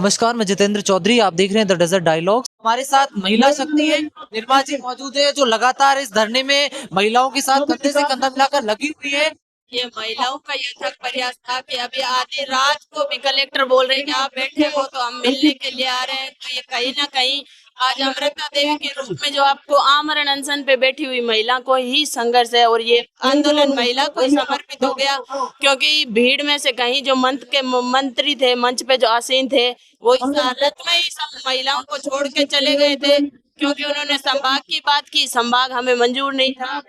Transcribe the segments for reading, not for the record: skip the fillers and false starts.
नमस्कार, मैं जितेंद्र चौधरी। आप देख रहे हैं द डेजर्ट डायलॉग्स। हमारे साथ महिला शक्ति है, निर्मला जी मौजूद है, जो लगातार इस धरने में महिलाओं के साथ कंधे से कंधा मिलाकर लगी हुई है। ये महिलाओं का यथक प्रयास था कि अभी आधी रात को भी कलेक्टर बोल रहे हैं कि आप बैठे हो तो हम मिलने के लिए आ रहे हैं। तो ये कहीं ना कहीं आज अमृता देवी के रूप में जो आपको आमरण अनशन पे बैठी हुई महिला को ही संघर्ष है, और ये आंदोलन महिला को ही समर्पित हो गया। क्योंकि भीड़ में से कहीं जो मंत्री थे, मंच पे जो आसीन थे, वो इस हालत में ही सब महिलाओं को छोड़ के चले गए थे, क्योंकि उन्होंने संभाग की बात की। संभाग हमें मंजूर नहीं था,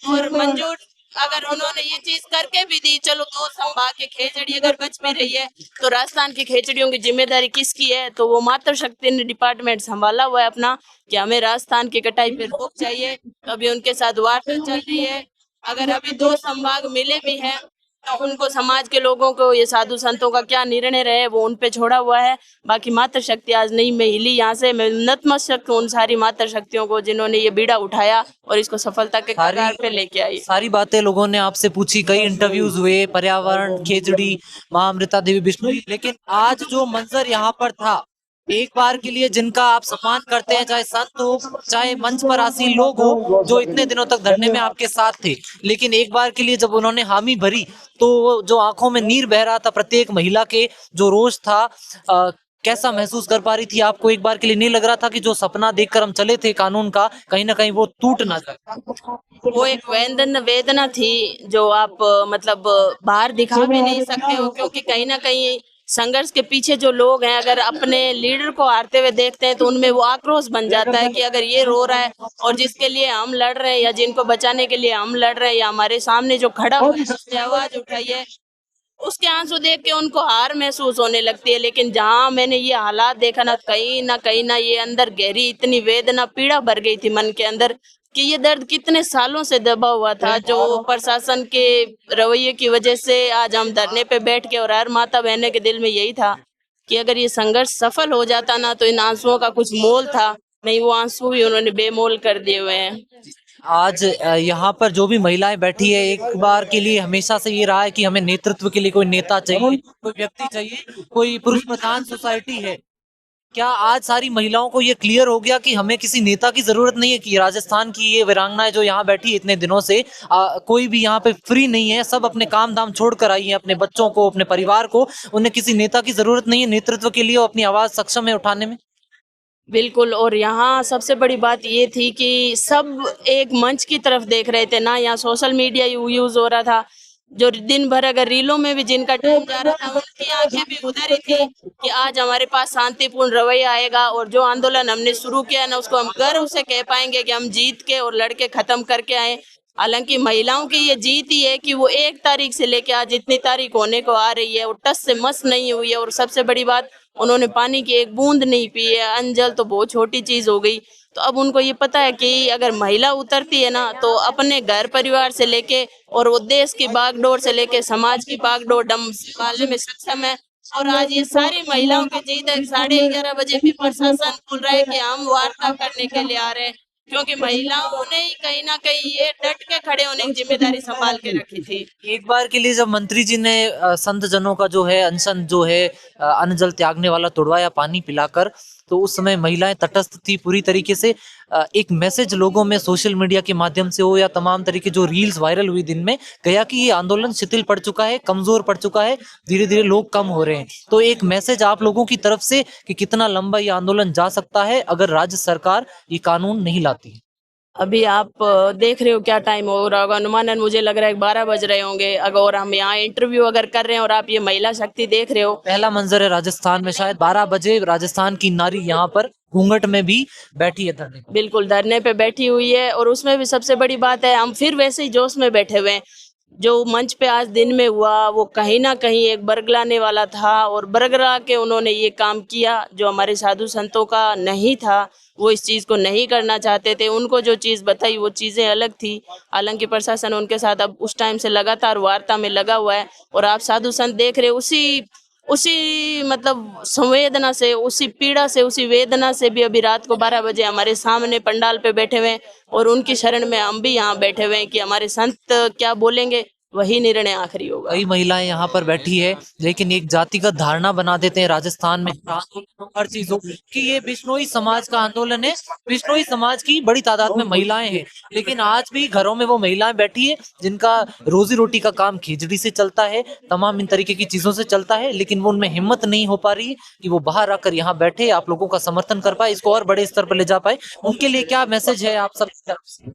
और मंजूर अगर उन्होंने ये चीज करके भी दी, चलो दो संभाग की खेचड़ी अगर बच भी रही है, तो राजस्थान की खेचड़ियों की जिम्मेदारी किसकी है? तो वो मातृ शक्ति ने डिपार्टमेंट संभाला हुआ है अपना, कि हमें राजस्थान की कटाई पे रोक चाहिए। तो अभी उनके साथ वार्ता चल रही है। अगर अभी दो संभाग मिले भी हैं, तो उनको समाज के लोगों को, ये साधु संतों का क्या निर्णय रहे वो उन पे छोड़ा हुआ है। बाकी मातृ शक्ति आज नहीं मैं हिली यहाँ से। मैं नतमस्तक हूं उन सारी मातृ शक्तियों को जिन्होंने ये बीड़ा उठाया और इसको सफलता के कगार पे लेके आई। सारी बातें लोगों ने आपसे पूछी, कई इंटरव्यूज हुए, पर्यावरण, खेजड़ी, माँ अमृता देवी बिश्नोई, लेकिन आज जो मंजर यहाँ पर था, एक बार के लिए जिनका आप सम्मान करते हैं, चाहे संत हो, चाहे मंच पर आसीन लोग हो, जो इतने दिनों तक धरने में आपके साथ थे, लेकिन एक बार के लिए जब उन्होंने हामी भरी, तो जो आंखों में नीर बह रहा था प्रत्येक महिला के, जो रोष था, कैसा महसूस कर पा रही थी? आपको एक बार के लिए नहीं लग रहा था कि जो सपना देखकर हम चले थे कानून का, कहीं ना कहीं वो टूट ना जाए? वो एक वेदना थी जो आप मतलब बाहर दिखा भी नहीं सकते हो, क्योंकि कहीं ना कहीं संघर्ष के पीछे जो लोग हैं, अगर अपने लीडर को हारते हुए देखते हैं तो उनमें वो आक्रोश बन जाता है कि अगर ये रो रहा है और जिसके लिए हम लड़ रहे हैं, या जिनको बचाने के लिए हम लड़ रहे हैं, या हमारे सामने जो खड़ा हुआ है जिसने आवाज उठाई है, उसके आंसू देख के उनको हार महसूस होने लगती है। लेकिन जहां मैंने ये हालात देखा ना ये अंदर गहरी इतनी वेदना, पीड़ा भर गई थी मन के अंदर, कि ये दर्द कितने सालों से दबा हुआ था, जो प्रशासन के रवैये की वजह से आज हम धरने पे बैठ के, और हर माता बहने के दिल में यही था कि अगर ये संघर्ष सफल हो जाता ना, तो इन आंसुओं का कुछ मोल था। नहीं, वो आंसू भी उन्होंने बेमोल कर दिए हुए हैं। आज यहाँ पर जो भी महिलाएं बैठी है, एक बार के लिए हमेशा से ये रहा है कि हमें नेतृत्व के लिए कोई नेता चाहिए, कोई व्यक्ति चाहिए, कोई पुरुष प्रधान सोसाइटी है। क्या आज सारी महिलाओं को ये क्लियर हो गया कि हमें किसी नेता की जरूरत नहीं है? कि राजस्थान की ये वीरांगनाएं जो यहाँ बैठी है इतने दिनों से, कोई भी यहाँ पे फ्री नहीं है, सब अपने काम धाम छोड़कर आई है, अपने बच्चों को, अपने परिवार को। उन्हें किसी नेता की जरूरत नहीं है नेतृत्व के लिए, वो अपनी आवाज सक्षम है उठाने में। बिल्कुल। और यहाँ सबसे बड़ी बात ये थी कि सब एक मंच की तरफ देख रहे थे ना, यहाँ सोशल मीडिया यूज हो रहा था। जो दिन भर अगर रीलों में भी जिनका टाइम जा रहा था, उनकी आंखें भी उधर ही थी कि आज हमारे पास शांतिपूर्ण रवैया आएगा, और जो आंदोलन हमने शुरू किया ना, उसको हम गर्व से कह पाएंगे कि हम जीत के और लड़के खत्म करके आए। हालांकि महिलाओं की ये जीत ही है कि वो 1 तारीख से लेके आज इतनी तारीख होने को आ रही है, और टस से मस नहीं हुई है। और सबसे बड़ी बात, उन्होंने पानी की एक बूंद नहीं पी है। अंजल तो बहुत छोटी चीज हो गई। तो अब उनको ये पता है कि अगर महिला उतरती है ना, तो अपने घर परिवार से लेके और वो देश की बागडोर से लेके समाज की बागडोर डम संभालने में सक्षम है। और आज ये सारी महिलाओं की जीत है। 11:30 बजे भी प्रशासन बोल रहा है कि हम वार्ता करने के लिए आ रहे हैं, क्योंकि महिलाओं ने ही कहीं ना कहीं ये डट के खड़े होने की जिम्मेदारी संभाल के रखी थी। एक बार के लिए जब मंत्री जी ने संत जनों का जो है अनशन, जो है अन्न जल त्यागने वाला, तोड़वाया पानी पिलाकर, तो उस समय महिलाएं तटस्थ थी पूरी तरीके से। एक मैसेज लोगों में सोशल मीडिया के माध्यम से हो या तमाम तरीके जो रील्स वायरल हुई दिन में, गया कि ये आंदोलन शिथिल पड़ चुका है, कमजोर पड़ चुका है, धीरे धीरे लोग कम हो रहे हैं। तो एक मैसेज आप लोगों की तरफ से कि कितना लंबा ये आंदोलन जा सकता है अगर राज्य सरकार ये कानून नहीं लाती? अभी आप देख रहे हो क्या टाइम हो रहा होगा, अनुमानन मुझे लग रहा है 12 बज रहे होंगे। अगर और हम यहाँ इंटरव्यू अगर कर रहे हैं और आप ये महिला शक्ति देख रहे हो, पहला मंजर है राजस्थान में, शायद 12 बजे राजस्थान की नारी यहाँ पर घूंघट में भी बैठी है धरने पे। बिल्कुल धरने पे बैठी हुई है। और उसमें भी सबसे बड़ी बात है, हम फिर वैसे ही जोश में बैठे हुए हैं। जो मंच पे आज दिन में हुआ, वो कहीं ना कहीं एक बरगलाने वाला था, और बरगला के उन्होंने ये काम किया जो हमारे साधु संतों का नहीं था। वो इस चीज को नहीं करना चाहते थे। उनको जो चीज बताई वो चीजें अलग थी। हालांकि प्रशासन उनके साथ अब उस टाइम से लगातार वार्ता में लगा हुआ है। और आप साधु संत देख रहे हो, उसी उसी मतलब संवेदना से, उसी पीड़ा से, उसी वेदना से भी अभी रात को 12 बजे हमारे सामने पंडाल पे बैठे हुए हैं। और उनकी शरण में हम भी यहाँ बैठे हुए हैं कि हमारे संत क्या बोलेंगे वही निर्णय आखिरी होगा। कई महिलाएं यहाँ पर बैठी है, लेकिन एक जातिगत धारणा बना देते हैं राजस्थान में हर चीजों कि ये बिश्नोई समाज का आंदोलन है, बिश्नोई समाज की बड़ी तादाद में महिलाएं हैं। लेकिन आज भी घरों में वो महिलाएं बैठी है जिनका रोजी रोटी का काम खिचड़ी से चलता है, तमाम इन तरीके की चीजों से चलता है, लेकिन वो उनमें हिम्मत नहीं हो पा रही है कि वो बाहर आकर यहाँ बैठे, आप लोगों का समर्थन कर पाए, इसको और बड़े स्तर पर ले जा पाए। उनके लिए क्या मैसेज है आप सब की तरफ से?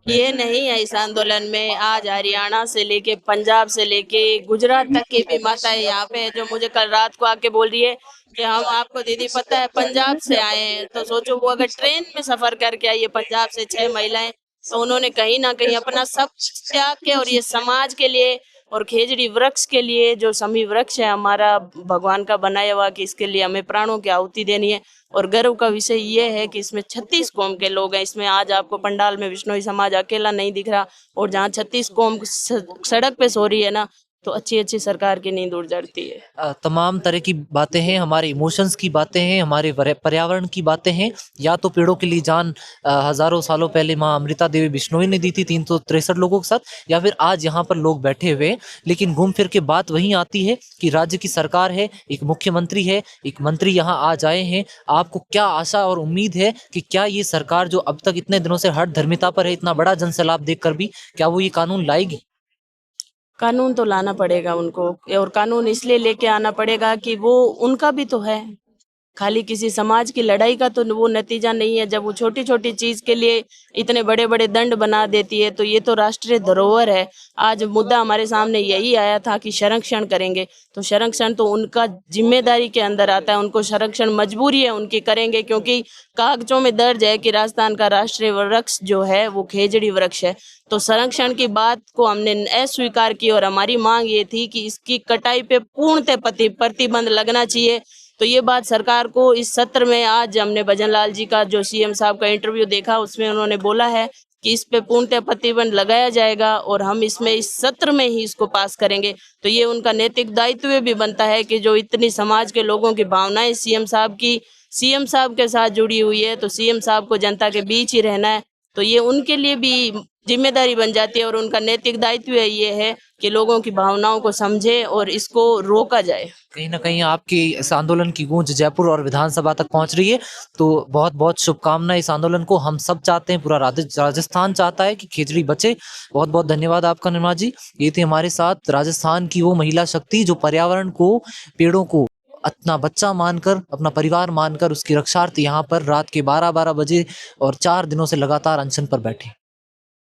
ये नहीं है इस आंदोलन में, आज हरियाणा से लेके पंजाब से लेके गुजरात तक की भी माताएं यहाँ पे है, जो मुझे कल रात को आके बोल रही है कि हम आपको दीदी पता है पंजाब से आए हैं। तो सोचो वो अगर ट्रेन में सफर करके आई है पंजाब से 6 महिलाएं, तो उन्होंने कहीं ना कहीं अपना सब त्याग के और ये समाज के लिए और खेजड़ी वृक्ष के लिए, जो समी वृक्ष है हमारा भगवान का बनाया हुआ, कि इसके लिए हमें प्राणों की आहुति देनी है। और गर्व का विषय ये है कि इसमें 36 कौम के लोग हैं। इसमें आज आपको पंडाल में विश्नोई समाज अकेला नहीं दिख रहा, और जहाँ 36 कौम सड़क पे सो रही है ना, तो अच्छी अच्छी सरकार की नींद उड़ जाती है। तमाम तरह की बातें हैं, हमारे इमोशंस की बातें हैं, हमारे पर्यावरण की बातें हैं। या तो पेड़ों के लिए जान हजारों सालों पहले माँ अमृता देवी बिश्नोई ने दी थी 363 लोगों के साथ, या फिर आज यहाँ पर लोग बैठे हुए हैं। लेकिन घूम फिर के बात वहीं आती है कि राज्य की सरकार है, एक मुख्यमंत्री है, एक मंत्री यहाँ आज आए हैं। आपको क्या आशा और उम्मीद है कि क्या ये सरकार जो अब तक इतने दिनों से हठ धर्मिता पर है, इतना बड़ा जनसैलाब देखकर भी, क्या वो ये कानून लाएगी? कानून तो लाना पड़ेगा उनको, और कानून इसलिए लेके आना पड़ेगा कि वो उनका भी तो है। खाली किसी समाज की लड़ाई का तो वो नतीजा नहीं है। जब वो छोटी छोटी चीज के लिए इतने बड़े बड़े दंड बना देती है, तो ये तो राष्ट्रीय धरोहर है। आज मुद्दा हमारे सामने यही आया था कि संरक्षण करेंगे, तो संरक्षण तो उनका जिम्मेदारी के अंदर आता है, उनको संरक्षण मजबूरी है उनकी, करेंगे। क्योंकि कागजों में दर्ज है कि राजस्थान का राष्ट्रीय वृक्ष जो है वो खेजड़ी वृक्ष है। तो संरक्षण की बात को हमने अस्वीकार की, और हमारी मांग ये थी कि इसकी कटाई पे पूर्णतः प्रतिबंध लगना चाहिए। तो ये बात सरकार को इस सत्र में, आज हमने भजन लाल जी का जो सीएम साहब का इंटरव्यू देखा, उसमें उन्होंने बोला है कि इस पे पूर्णतः प्रतिबंध लगाया जाएगा, और हम इसमें इस सत्र में ही इसको पास करेंगे। तो ये उनका नैतिक दायित्व भी बनता है कि जो इतनी समाज के लोगों की भावनाएं सीएम साहब के साथ जुड़ी हुई है, तो सीएम साहब को जनता के बीच ही रहना है। तो ये उनके लिए भी जिम्मेदारी बन जाती है, और उनका नैतिक दायित्व ये है कि लोगों की भावनाओं को समझे और इसको रोका जाए। कहीं ना कहीं आपकी इस आंदोलन की गूंज जयपुर और विधानसभा तक पहुंच रही है, तो बहुत बहुत शुभकामनाएं इस आंदोलन को। हम सब चाहते हैं, पूरा राजस्थान चाहता है कि खेजड़ी बचे। बहुत बहुत धन्यवाद आपका निर्मला जी। ये थी हमारे साथ राजस्थान की वो महिला शक्ति जो पर्यावरण को, पेड़ों को अपना बच्चा मानकर, अपना परिवार मानकर उसकी रक्षार्थ यहाँ पर रात के 12-12 बजे और 4 दिनों से लगातार अनशन पर बैठी।